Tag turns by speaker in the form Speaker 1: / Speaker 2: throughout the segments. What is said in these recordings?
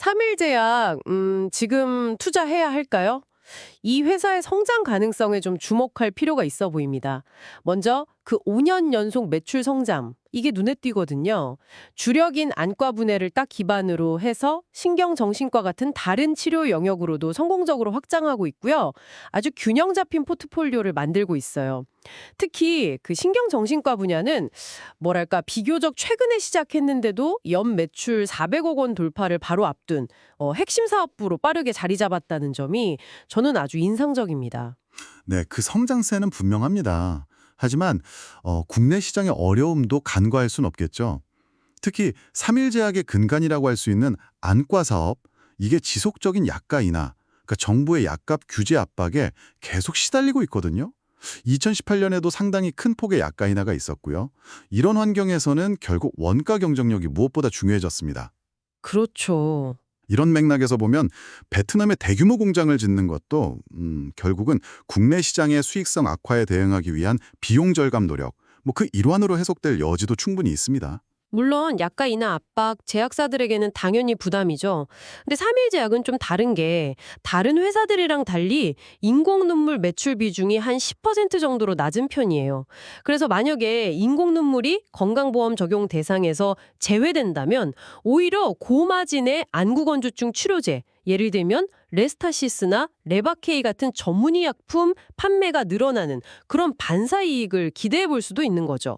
Speaker 1: 삼일제약, 지금 투자해야 할까요? 이 회사의 성장 가능성에 좀 주목할 필요가 있어 보입니다. 먼저 그 5년 연속 매출 성장, 이게 눈에 띄거든요. 주력인 안과 분야를 딱 기반으로 해서 신경정신과 같은 다른 치료 영역으로도 성공적으로 확장하고 있고요. 아주 균형 잡힌 포트폴리오를 만들고 있어요. 특히 그 신경정신과 분야는 뭐랄까 비교적 최근에 시작했는데도 연 매출 400억 원 돌파를 바로 앞둔 핵심 사업부로 빠르게 자리 잡았다는 점이 저는 아주 인상적입니다.
Speaker 2: 네, 그 성장세는 분명합니다. 하지만 국내 시장의 어려움도 간과할 순 없겠죠. 특히 삼일제약의 근간이라고 할 수 있는 안과 사업, 이게 지속적인 약가 인하, 그러니까 정부의 약값 규제 압박에 계속 시달리고 있거든요. 2018년에도 상당히 큰 폭의 약가 인하가 있었고요. 이런 환경에서는 결국 원가 경쟁력이 무엇보다 중요해졌습니다.
Speaker 1: 그렇죠.
Speaker 2: 이런 맥락에서 보면 베트남에 대규모 공장을 짓는 것도 결국은 국내 시장의 수익성 악화에 대응하기 위한 비용 절감 노력, 그 일환으로 해석될 여지도 충분히 있습니다.
Speaker 1: 물론 약가 인하 압박 제약사들에게는 당연히 부담이죠. 근데 삼일제약은 좀 다른 게 다른 회사들이랑 달리 인공눈물 매출 비중이 한 10% 정도로 낮은 편이에요. 그래서 만약에 인공눈물이 건강보험 적용 대상에서 제외된다면 오히려 고마진의 안구건조증 치료제, 예를 들면 레스타시스나 레바케이 같은 전문의약품 판매가 늘어나는 그런 반사이익을 기대해 볼 수도 있는 거죠.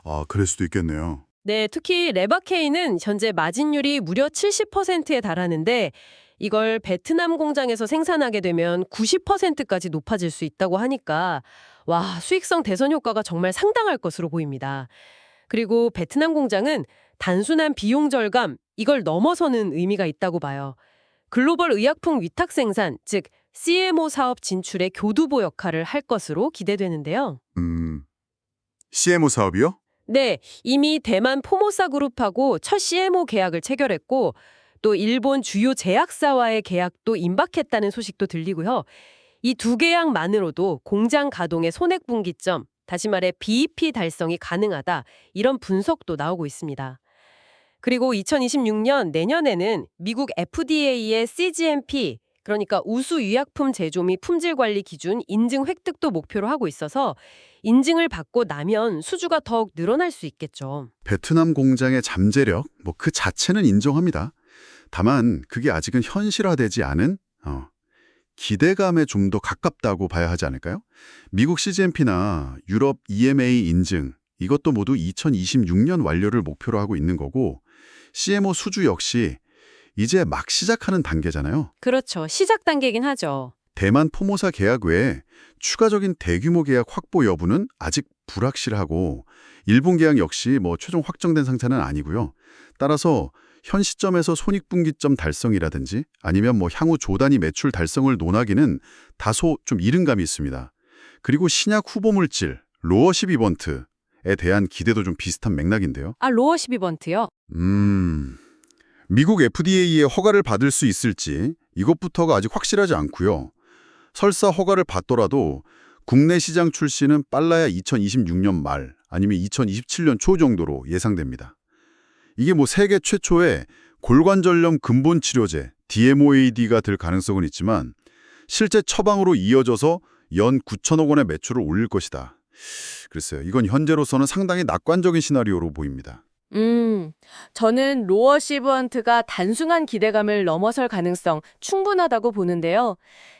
Speaker 2: 아, 그럴 수도 있겠네요.
Speaker 1: 네, 특히 레바케이는 현재 마진율이 무려 70%에 달하는데 이걸 베트남 공장에서 생산하게 되면 90%까지 높아질 수 있다고 하니까 와, 수익성 대선 효과가 정말 상당할 것으로 보입니다. 그리고 베트남 공장은 단순한 비용 절감, 이걸 넘어서는 의미가 있다고 봐요. 글로벌 의약품 위탁 생산, 즉 CMO 사업 진출의 교두보 역할을 할 것으로 기대되는데요.
Speaker 2: CMO 사업이요?
Speaker 1: 네, 이미 대만 포모사 그룹하고 첫 CMO 계약을 체결했고 또 일본 주요 제약사와의 계약도 임박했다는 소식도 들리고요. 이 두 계약만으로도 공장 가동의 손익분기점, 다시 말해 BEP 달성이 가능하다, 이런 분석도 나오고 있습니다. 그리고 2026년 내년에는 미국 FDA의 CGMP, 그러니까 우수 의약품 제조 및 품질 관리 기준 인증 획득도 목표로 하고 있어서 인증을 받고 나면 수주가 더욱 늘어날 수 있겠죠.
Speaker 2: 베트남 공장의 잠재력, 그 자체는 인정합니다. 다만 그게 아직은 현실화되지 않은 기대감에 좀 더 가깝다고 봐야 하지 않을까요? 미국 CGMP나 유럽 EMA 인증, 이것도 모두 2026년 완료를 목표로 하고 있는 거고 CMO 수주 역시 이제 막 시작하는 단계잖아요.
Speaker 1: 그렇죠. 시작 단계긴 하죠.
Speaker 2: 대만 포모사 계약 외에 추가적인 대규모 계약 확보 여부는 아직 불확실하고 일본 계약 역시 최종 확정된 상태는 아니고요. 따라서 현 시점에서 손익분기점 달성이라든지 아니면 향후 조단위 매출 달성을 논하기는 다소 좀 이른 감이 있습니다. 그리고 신약 후보 물질, 로어 12번트에 대한 기대도 좀 비슷한 맥락인데요.
Speaker 1: 아, 로어 12번트요?
Speaker 2: 미국 FDA의 허가를 받을 수 있을지 이것부터가 아직 확실하지 않고요. 설사 허가를 받더라도 국내 시장 출시는 빨라야 2026년 말 아니면 2027년 초 정도로 예상됩니다. 이게 세계 최초의 골관절염 근본 치료제 DMOAD가 될 가능성은 있지만 실제 처방으로 이어져서 연 9천억 원의 매출을 올릴 것이다. 글쎄요. 이건 현재로서는 상당히 낙관적인 시나리오로 보입니다.
Speaker 3: 저는 로어 시브헌트가 단순한 기대감을 넘어설 가능성 충분하다고 보는데요.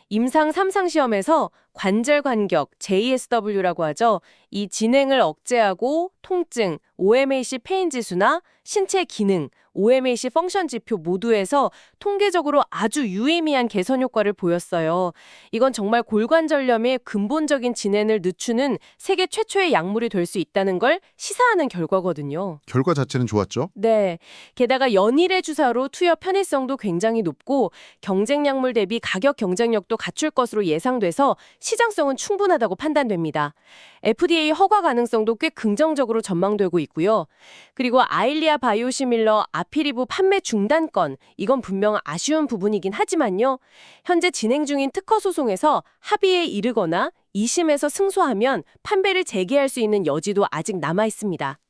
Speaker 3: 임상 3상 시험에서 관절 간격, JSW라고 하죠. 이 진행을 억제하고 통증, OMAC 페인 지수나 신체 기능, OMAC 펑션 지표 모두에서 통계적으로 아주 유의미한 개선 효과를 보였어요. 이건 정말 골관절염의 근본적인 진행을 늦추는 세계 최초의 약물이 될 수 있다는 걸 시사하는 결과거든요.
Speaker 2: 결과 자체는 좋았죠?
Speaker 3: 네. 게다가 연일의 주사로 투여 편의성도 굉장히 높고 경쟁 약물 대비 가격 경쟁력도 갖출 것으로 예상돼서 시장성은 충분하다고 판단됩니다. FDA 허가 가능성도 꽤 긍정적으로 전망되고 있고요. 그리고 아일리아 바이오시밀러 아피리브 판매 중단건, 이건 분명 아쉬운 부분이긴 하지만요. 현재 진행 중인 특허 소송에서 합의에 이르거나 2심에서 승소하면 판매를 재개할 수 있는 여지도 아직 남아 있습니다.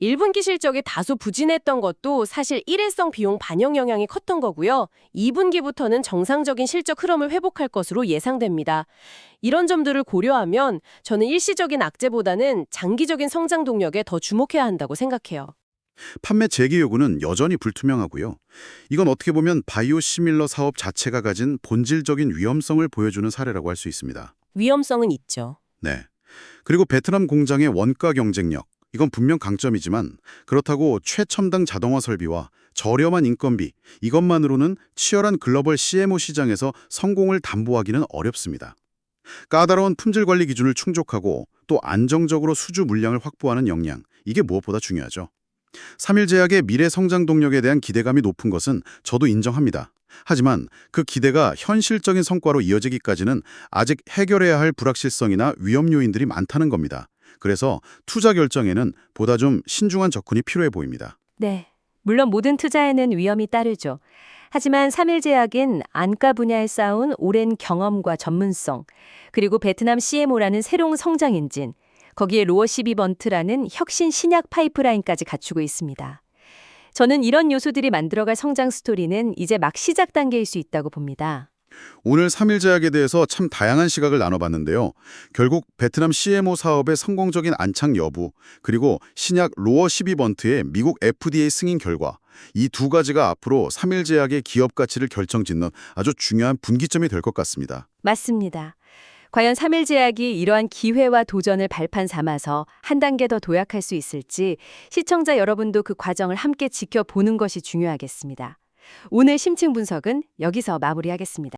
Speaker 3: 1분기 실적이 다소 부진했던 것도 사실 일회성 비용 반영 영향이 컸던 거고요. 2분기부터는 정상적인 실적 흐름을 회복할 것으로 예상됩니다. 이런 점들을 고려하면 저는 일시적인 악재보다는 장기적인 성장 동력에 더 주목해야 한다고 생각해요.
Speaker 2: 판매 재개 여부는 여전히 불투명하고요. 이건 어떻게 보면 바이오시밀러 사업 자체가 가진 본질적인 위험성을 보여주는 사례라고 할 수 있습니다.
Speaker 3: 위험성은 있죠.
Speaker 2: 네. 그리고 베트남 공장의 원가 경쟁력, 이건 분명 강점이지만 그렇다고 최첨단 자동화 설비와 저렴한 인건비, 이것만으로는 치열한 글로벌 CMO 시장에서 성공을 담보하기는 어렵습니다. 까다로운 품질 관리 기준을 충족하고 또 안정적으로 수주 물량을 확보하는 역량, 이게 무엇보다 중요하죠. 삼일제약의 미래 성장 동력에 대한 기대감이 높은 것은 저도 인정합니다. 하지만 그 기대가 현실적인 성과로 이어지기까지는 아직 해결해야 할 불확실성이나 위험 요인들이 많다는 겁니다. 그래서 투자 결정에는 보다 좀 신중한 접근이 필요해 보입니다.
Speaker 4: 네. 물론 모든 투자에는 위험이 따르죠. 하지만 삼일제약은 안가 분야에 쌓은 오랜 경험과 전문성, 그리고 베트남 CMO라는 새로운 성장 엔진, 거기에 로어 12번트라는 혁신 신약 파이프라인까지 갖추고 있습니다. 저는 이런 요소들이 만들어갈 성장 스토리는 이제 막 시작 단계일 수 있다고 봅니다.
Speaker 2: 오늘 삼일제약에 대해서 참 다양한 시각을 나눠봤는데요. 결국 베트남 CMO 사업의 성공적인 안착 여부, 그리고 신약 로어 12번트의 미국 FDA 승인 결과, 이 두 가지가 앞으로 삼일제약의 기업 가치를 결정짓는 아주 중요한 분기점이 될 것 같습니다.
Speaker 4: 맞습니다. 과연 삼일제약이 이러한 기회와 도전을 발판 삼아서 한 단계 더 도약할 수 있을지 시청자 여러분도 그 과정을 함께 지켜보는 것이 중요하겠습니다. 오늘 심층 분석은 여기서 마무리하겠습니다.